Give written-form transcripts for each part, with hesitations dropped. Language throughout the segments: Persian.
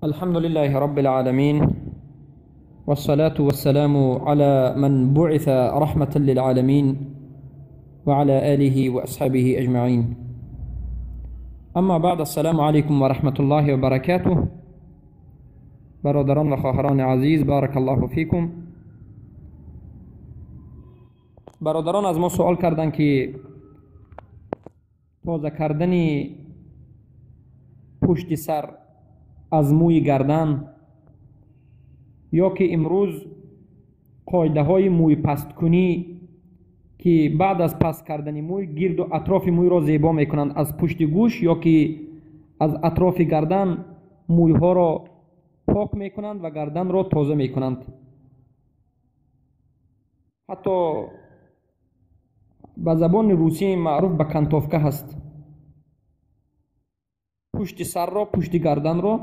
الحمد لله رب العالمين، والصلاة والسلام على من بعث رحمة للعالمين وعلى آله وأصحابه أجمعين. أما بعد، السلام عليكم ورحمة الله وبركاته. برادران و خواهران عزیز، بارک الله فیکم. برادران از ما سوال کردند که تازه کردن پشت سر از موی گردن یا که امروز قاعده های موی پست کنی که بعد از پست کردن موی گرد و اطراف موی را زیبا میکنند از پشت گوش یا که از اطراف گردن موی ها را پاک میکنند و گردن را تازه میکنند. حتی به زبان روسی معروف به کانتوفکا هست. پشت سر را، پشت گردن را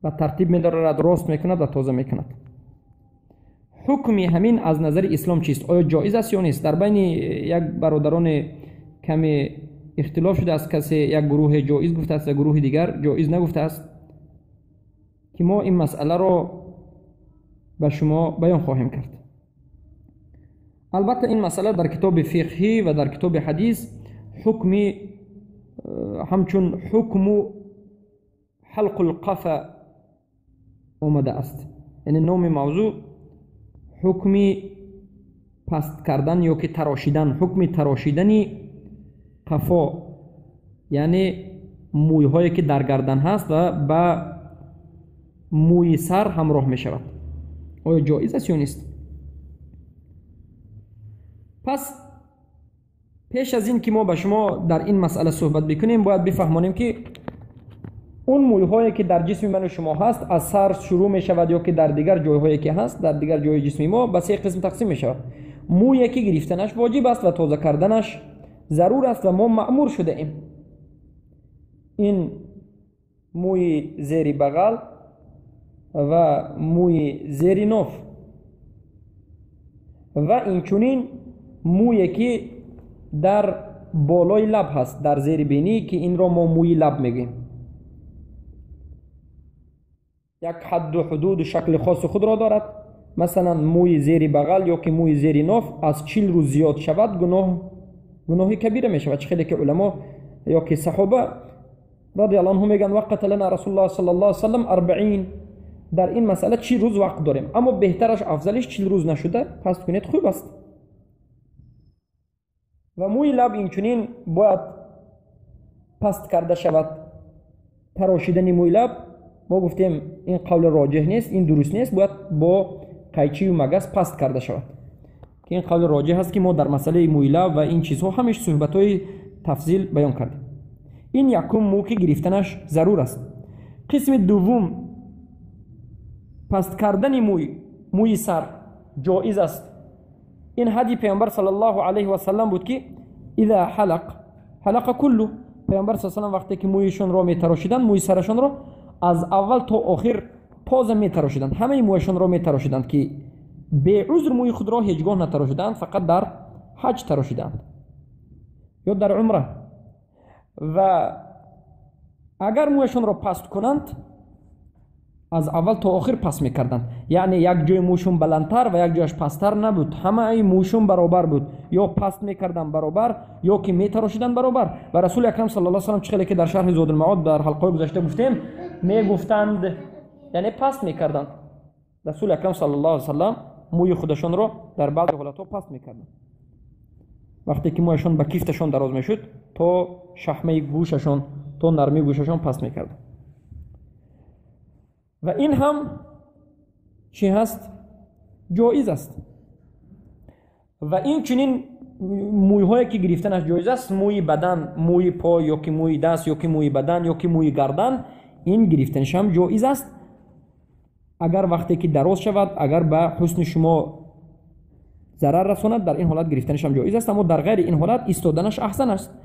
به ترتیب می‌دارد، راست میکند و تازه میکند. حکمی همین از نظر اسلام چیست؟ آیا جایز است یا نیست؟ در بین یک برادران کمی اختلاف شده است. کسی یک گروه جایز گفته است، یک گروه دیگر جایز نگفته است، که ما این مسئله را به شما بیان خواهیم کرد. البته این مسئله در کتاب فقهی و در کتاب حدیث حکمی همچون حکم حلق القفا آمده است. یعنی نام موضوع حکمی پست کردن یا که تراشیدن، حکم تراشیدن قفا، یعنی موی هایی که در گردن هست و به موی سر همراه می شود. آیا جایز است یا نیست؟ پس پیش از این که ما به شما در این مسئله صحبت بکنیم، باید بفهمانیم که اون موی هایی که در جسم من و شما هست از سر شروع می شود یا که در دیگر جای هایی که هست در دیگر جای جسم ما به سه قسم تقسیم می شود. مویی که گرفتنش واجب است و تازه کردنش ضرور است و ما مأمور شده ایم. این موی زیر بغل و موی زیر ناف و اینچنین مویی که در بالای لب هست، در زیر بینی، که این را ما موی لب میگیم. یک حد و حدود و شکل خاص خود را دارد. مثلا موی زیر بغل یا که موی زیر ناف از 40 روز زیاد شود گناه کبیره می شود. خیلی که علما یا که صحابه رضی الله عنهم میگن وقت لنا رسول الله صلی الله علیه و سلم 40. در این مسئله 40 روز وقت داریم، اما بهترش افضلش 40 روز نشده پست کنید خوب است. و موی لب اینچنین باید پست کرده شود. تراشیدن موی لب ما گفتیم این قول راجح نیست، این درست نیست، باید با قیچی و مگس پست کرده شود، که این قول راجح هست که ما در مسئله موی لب و این چیزها همیشه صحبت‌های تفصیل بیان کردیم. این یکم مو که گرفتنش ضرور است. قسم دوم پست کردن موی سر جایز است. این هدی پیامبر صلی الله علیه و سلم بود که اذا حلق کلو. پیامبر صلی الله علیه و سلم وقتی که مویشون را میتراشیدند، موی سرشون را از اول تا آخر تازه میتراشیدند، همه مویشون را میتراشیدند، که به عذر موی خود را هیچگاه نتراشیدند، فقط در حج تراشیدند یا در عمره. و اگر مویشون را پست کنند از اول تا آخر پس میکردند، یعنی یک جای موشون بلندتر و یک جایش پستر نبود، همه ای موشون برابر بود، یا پست میکردن برابر یا که میتراشیدن برابر. و رسول اکرم صلی الله علیه و سلم چخیلی که در شرح زاد المعاد در حلقه گذشته گفتیم میگفتند، یعنی پست میکردند. رسول اکرم صلی الله علیه و سلم موی خودشون رو در بعض حالتها پست میکردند. وقتی که مویشون به کیفتشون دراز میشد تا شحمه گوششون، تا نرمی گوششون پست میکردند. و این هم چی هست؟ جایز است. و این چنین موی هایی که گرفتنش جایز است، موی بدن، موی پا یا که موی دست یا که موی بدن یا که موی گردن، این گرفتنش هم جایز است. اگر وقتی که دراز شود، اگر به حسن شما ضرر رساند، در این حالت گرفتنش هم جایز است. اما در غیر این حالت ایستادنش احسن است.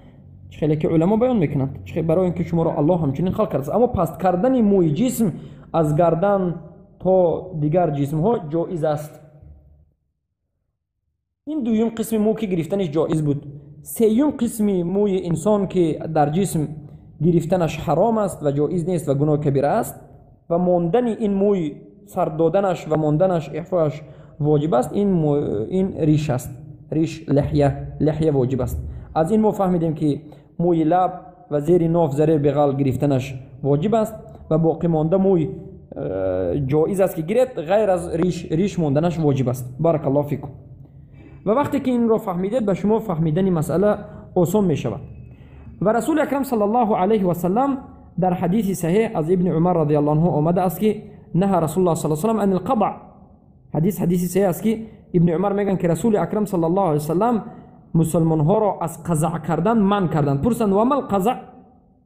خیلی که علما بیان میکنند برای اینکه شما را الله همچنین خلق کرده است. اما پست کردن موی جسم از گردن تا دیگر جسم ها جایز است. این دویم قسم مو که گرفتنش جایز بود. سیوم قسم موی انسان که در جسم گرفتنش حرام است و جایز نیست و گناه کبیره است و ماندن این موی سر دادنش و ماندنش اعفاش واجب است. این ریش است، ریش لحیه واجب است. از این ما فهمیدیم که موی لب و زیر ناف ضرر بغل گرفتنش واجب است و باقی مانده موی جایز است که گرفت، غیر از ریش ماندنش واجب است. بارک الله فیکم. و وقتی که این رو فهمیدید به شما فهمیدن مسئله آسان می شود. و رسول اکرم صلی الله علیه و سلم در حدیث صحیح از ابن عمر رضی الله عنه آمده است که نه رسول الله صلی الله علیه و سلم عن القضع. حدیث صحیح است که ابن عمر میگن که رسول اکرم صلی الله علیه و سلم مسلمان ها را از قضع کردن من کردند. پرسند و ما القضع؟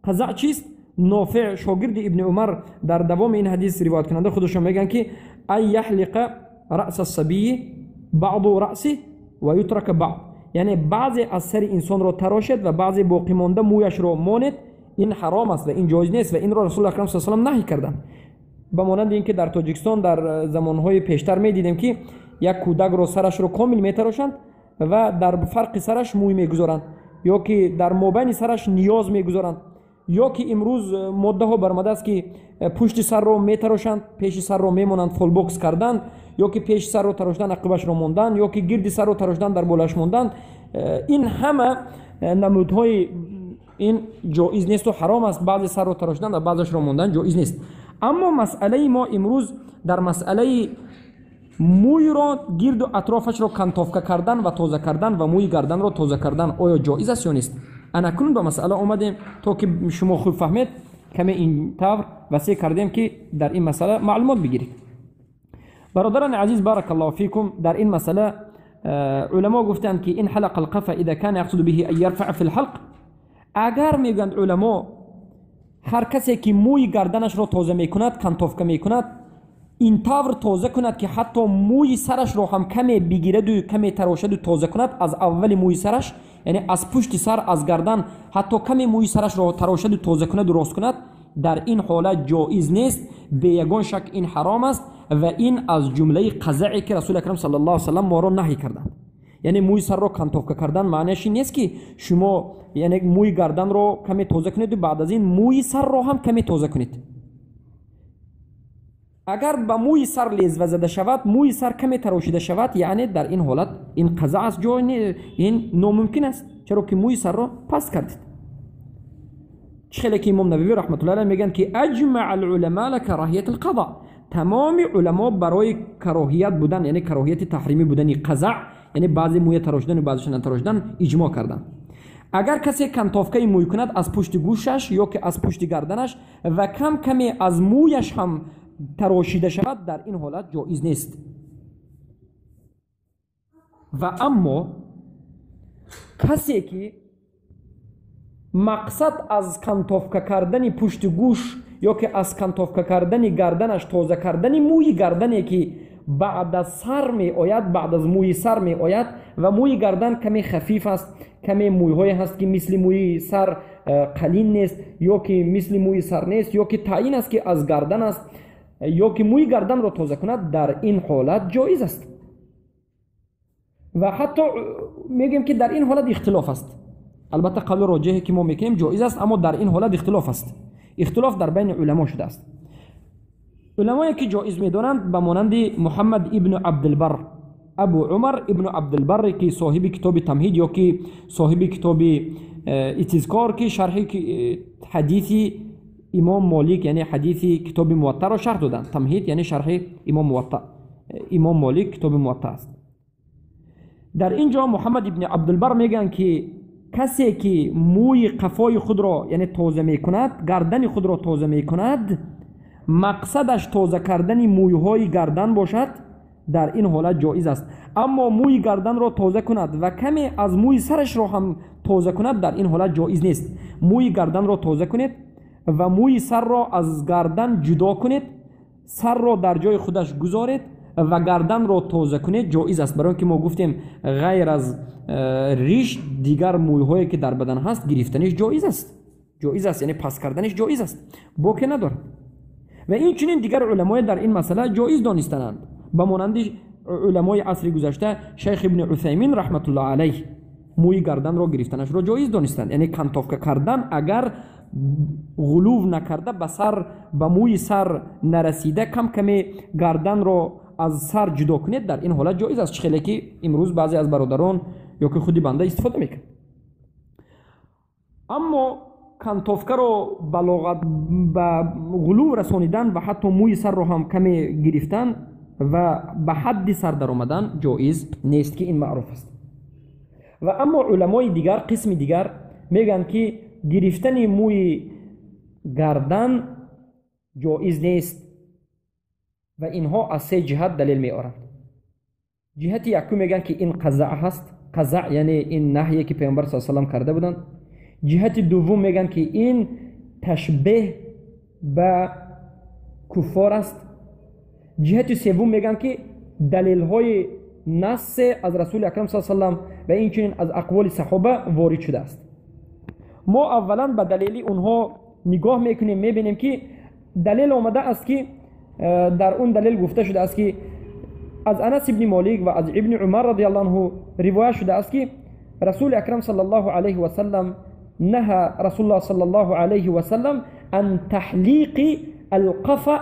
قضع چیست؟ نافع شاگرد ابن عمر در دوام این حدیث روایت کننده خودشون میگن که ای یحلق رأس الصبی بعض رأسه و یترک بعض، یعنی بعضی از سر انسان را تراشد و بعضی باقی مانده مویش را ماند. این حرام است و این جایز نیست و این را رسول اکرم صلی الله علیه و سلم نهی کردند. به مانند اینکه در تاجیکستان در زمانهای پیشتر می دیدیم که یک کودک را سرش را کامل می تراشند و در فرق سرش موی می گذارند، یا که در مابین سرش نیاز می گذارند، یا که امروز ماده ها برآمده است که پشت سر را می تراشند، پیش سر را می مانند فول باکس کردن، یا که پیش سر را تراشدن عقبش را ماندن، یا که گرد سر را تراشدن در بالش ماندن. این همه نمودهای این جایز نیست و حرام است. بعضی سر را تراشدن و بعضش را ماندن جایز نیست. اما مسئله ما امروز در مسئله موی را گرد و اطرافش را کانتوفکا کردن و تازه کردن و موی گردن را تازه کردن آیا جایز است یا نیست؟ اکنون به مسئله آمدیم تا که شما خوب فهمید کمی این طور وسیع کردیم که در این مسئله معلومات بگیرید. برادران عزیز بارک الله فیکم، در این مسئله علما گفتند که این حلق القفا اذا كان يقصد به ان يرفع في الحلق، اگر میگند علما هر کسی که موی گردنش را تازه میکند کانتوفکا میکند این طور تازه کند که حتی موی سرش را هم کمی بگیرد و کمی تراشد و تازه کند از اول موی سرش، یعنی از پشت سر از گردن حتی کمی موی سرش را تراشد و تازه کند و راست کند، در این حالت جایز نیست. به یگان شک این حرام است و این از جمله قضعی که رسول اکرم صلی الله علیه و سلم ما را نهی کردند. یعنی موی سر را کانتوفکا کردن معنیش این نیست که شما یعنی موی گردن را کمی تازه کنید و بعد از این موی سر را هم کمی تازه کنید. اگر به موی سر لیز زده شود، موی سر کمی تراشیده شود، یعنی در این حالت این قضا از جای این ناممکن است، چرا که موی سر را پست کردید. خیلی که امام نووی رحمت الله علیه میگن که اجمع العلماء لکراهیت القضاء، تمام علما برای کراهیت بودن یعنی کراهیت تحریمی بودن قضا، یعنی بعضی موی تراشیدن و بعضیش نتراشیدن اجماع کردن. اگر کسی کانتوفکای موی کند از پشت گوشش یا که از پشت گردنش و کم کمی از مویش هم تراشیده شود، در این حالت جایز نیست. و اما کسی که مقصد از کانتوفکا کردن پشت گوش یا که از کانتوفکا کردن گردنش تازه کردن موی گردنی که بعد از سر می آید، بعد از موی سر می آید و موی گردن کمی خفیف است، کمی مویهای هست که مثل موی سر قلیل نیست یا که مثل موی سر نیست یا که تعیین است که از گردن است یا که موی گردن را تازه کند، در این حالت جایز است. و حتی میگیم که در این حالت اختلاف است. البته قول راجحی که ما میگیم جایز است، اما در این حالت اختلاف است. اختلاف در بین علما شده است. علمایی که جایز میدونند به مانند محمد ابن عبدالبر، ابو عمر ابن عبدالبر که صاحب کتاب تمهید یا که صاحب کتاب استذکار که شرح حدیث امام مالک یعنی حدیث کتاب موطا را شرح دادند. تمهید یعنی شرح امام موطا، امام مالک کتاب موطا است. در اینجا محمد ابن عبدالبر میگن که کسی که موی قفای خود را یعنی تازه میکند، گردن خود را تازه میکند، مقصدش تازه کردن مویهای گردن باشد، در این حالت جایز است. اما موی گردن را تازه کند و کمی از موی سرش را هم تازه کند، در این حالت جایز نیست. موی گردن را تازه کنید و موی سر را از گردن جدا کنید، سر را در جای خودش گذارید و گردن را تازه کنید، جایز است. برای که ما گفتیم غیر از ریش دیگر مویهایی که در بدن هست گرفتنش جایز است. جایز است یعنی پس کردنش جایز است، باکی ندارد. و این چنین دیگر علمای در این مسئله جایز دانستند، به مانند علمای عصر گذشته شیخ ابن عثیمین رحمت الله علیه موی گردن را گرفتنش را جایز دانستند، یعنی کانتوفکا کردن اگر غلو نکرده به سر، به موی سر نرسیده کم کمی گردن رو از سر جدا کنید، در این حالت جایز است. خیلی که امروز بعضی از برادران یا که خودی بنده استفاده میکنه. اما کانتوفکا رو به غلو رسانیدن و حتی موی سر رو هم کمی گرفتن و به حد سر در آمدن جایز نیست که این معروف است. و اما علمای دیگر قسم دیگر میگن که گرفتن موی گردن جایز نیست و اینها از سه جهت دلیل میارند. جهت یکم میگن که این قزع هست، قزع یعنی این نهیه که پیامبر صلی الله علیه و کرده بودند. جهت دوم میگن که این تشبیه به کفار است. جهت سوم میگن که دلیل های نص از رسول اکرم صلی الله علیه و و این چنین از اقوال صحابه وارد شده است. ما اولا به دلیل اونها نگاه میکنیم، میبینیم که دلیل آمده است که در اون دلیل گفته شده است که از انس ابن مالک و از ابن عمر رضی الله عنه روایت شده است که رسول اکرم صلی الله علیه و سلم نهى رسول الله صلی الله علیه و سلم عن تحلیق القفا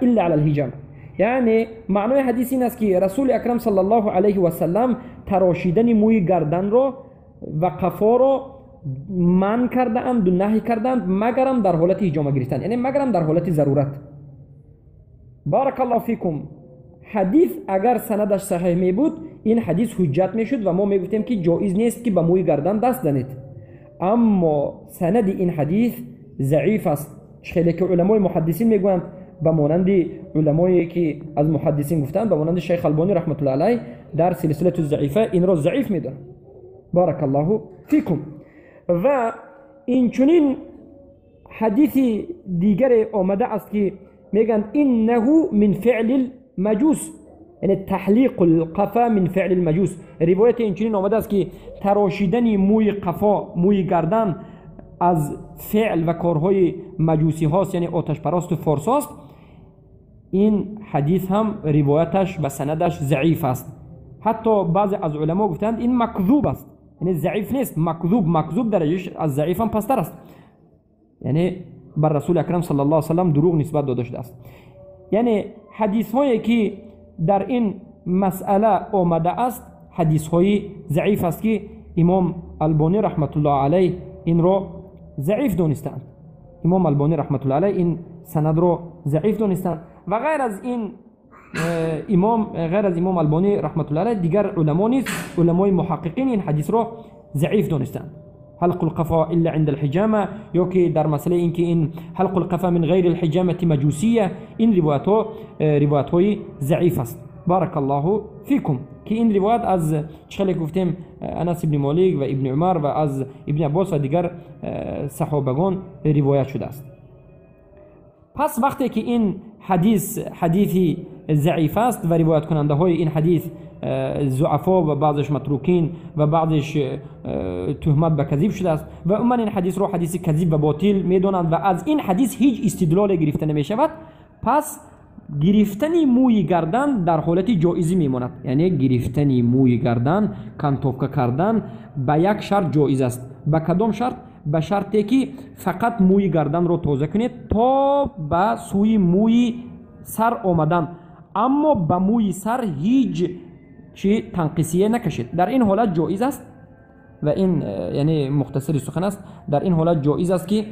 الا على الحجام. یعنی معنای حدیث این است که رسول اکرم صلی الله علیه و سلم تراشیدن موی گردن رو و قفا رو من کرده اند و نهی کردند مگرم در حالت حجامه گرفتن، یعنی مگرم در حالت ضرورت. بارک الله فیکم. حدیث اگر سندش صحیح می بود این حدیث حجت می شد و ما می گفتیم که جایز نیست که به موی گردن دست زنید. اما سند این حدیث ضعیف است. خیلی که علمای محدثین میگویند به مانند علمایی که از محدثین گفتند، به مانند شیخ البانی رحمت الله علیه در سلسله الضعیفه این را ضعیف میدونند. بارک الله فیکم. و این چنین حدیث دیگر آمده است که میگن انه من فعل المجوس، یعنی تحلیق القفا من فعل المجوس. روایت این چنین آمده است که تراشیدن موی قفا، موی گردن از فعل و کارهای مجوسی هاست، یعنی آتش پرست و فارس هاست. این حدیث هم روایتش و سندش ضعیف است. حتی بعضی از علما گفتند این مکذوب است، یعنی ضعیف نیست، مکذوب درجهش از ضعیف هم پستر است، یعنی بر رسول اکرم صلی الله علیه و سلم دروغ نسبت داده شده است. یعنی حدیث هایی که در این مسئله آمده است حدیث های ضعیف است که امام البانی رحمت الله علیه این را ضعیف دانستند. امام البانی رحمت الله علیه این سند را ضعیف دانستند و غیر از امام البانی رحمت الله علیه دیگر علما نیز علمای محققین این حدیث را ضعیف دانستند. حلق القفا الا عند الحجامه، یا که در مسئله این که این حلق القفا من غیر الحجامه مجوسیه، این روایت های ضعیف است. بارک الله فیکم. که این روایت از چخلی گفتیم انس ابن مالک و ابن عمر و از ابن عباس و دیگر صحابگان روایت شده است. پس وقتی که این حدیثی ضعیف است و روایت کننده های این حدیث ضعفا و بعضش متروکین و بعضش تهمت به کذب شده است و عموما این حدیث رو حدیث کذب و باطل میدونند و از این حدیث هیچ استدلال گرفته نمی شود، پس گرفتن موی گردن در حالت جایزی میماند. یعنی گرفتن موی گردن، کانتوفکا کردن به یک شرط جایز است. به کدام شرط؟ به شرطی که فقط موی گردن رو تازه کنید تا به سوی موی سر آمدن، اما به موی سر هیچ چی تنقیصیه نکشید. در این حالت جایز است و این یعنی مختصری سخن است. در این حالت جایز است که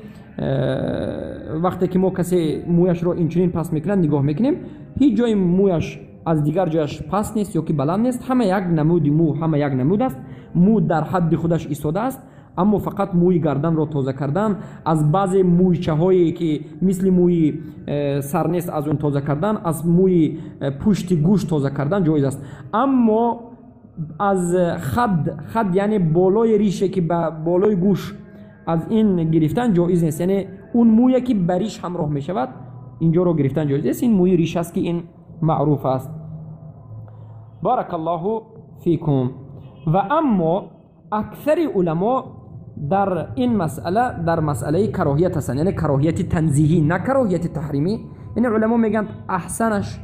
وقتی که ما کسی مویش رو اینچنین پس میکنن نگاه میکنیم هیچ جای مویش از دیگر جایش پس نیست یا که بلند نیست، همه یک نمود مو، همه یک نمود است. مو در حد خودش ایستاده است، اما فقط موی گردن رو تازه کردن، از بعض مویچه هایی که مثل موی سر نیست از اون تازه کردن، از موی پشت گوش تازه کردن جایز است. اما از خد یعنی بالای ریشه که به بالای گوش از این گرفتن جایز نیست، یعنی اون مویی که بریش همراه می شود اینجا رو گرفتن جایز است. این موی ریش است که این معروف است. بارک الله فیکم. و اما اکثر علما در این مسئله در مسئله کراهیت هستند، یعنی کراهیت تنزیهی نه کراهیت تحریمی. یعنی علما میگن احسنش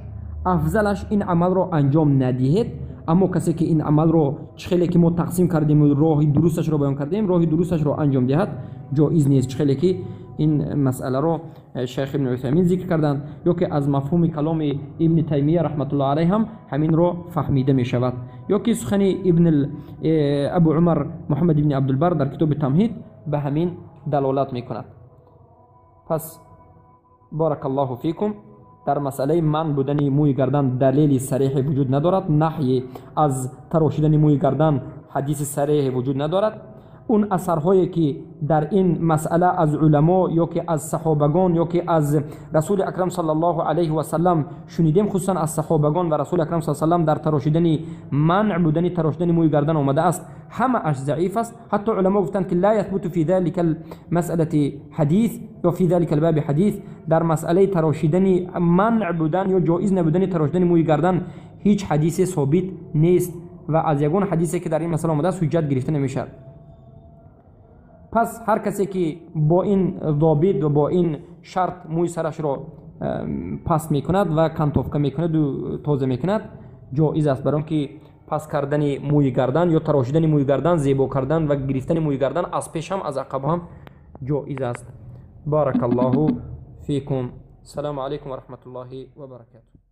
افضلش این عمل رو انجام ندهید، اما کسی که این عمل رو چخیلی که ما تقسیم کردیم و راه درستش رو بیان کردیم راه درستش رو انجام دهد جایز نیست. چخیلی که این مسئله رو شیخ ابن عثیمین ذکر کردند یا که از مفهوم کلام ابن تیمیه رحمت الله علیه هم همین رو فهمیده می شود یا که سخن ابو عمر محمد ابن عبدالبر در کتاب تمهید به همین دلالت می کند. پس بارک الله فیکم. در مسئله من بودن موی گردن دلیل صریح وجود ندارد، نهی از تراشیدن موی گردن حدیث صریح وجود ندارد. اون اثرهایی که در این مسئله از علما یا که از صحابگان یا که از رسول اکرم صلی الله علیه و سلم شنیدیم، خصوصا از صحابگان و رسول اکرم صلی الله علیه و سلم در تراشیدن منع بودن تراشیدن موی گردن آمده است، همه اش ضعیف است. حتی علما گفتند که لا یثبت فی ذلک المساله حدیث یا فی ذلک الباب حدیث. در مسئله تراشیدن منع بودن یا جایز نبودن تراشیدن موی گردن هیچ حدیث ثابت نیست و از یگان حدیثی که در این مسئله آمده است حجت گرفته نمیشه. پس هر کسی که با این ضابط و با این شرط موی سرش را پست میکند و کانتوفکا میکند و تازه میکند جایز است. برای که پس کردن موی گردن یا تراشیدن موی گردن، زیبا کردن و گرفتن موی گردن از پیش هم از عقب هم جایز است. بارک الله فیکم. السلام علیکم و رحمت الله و برکاته.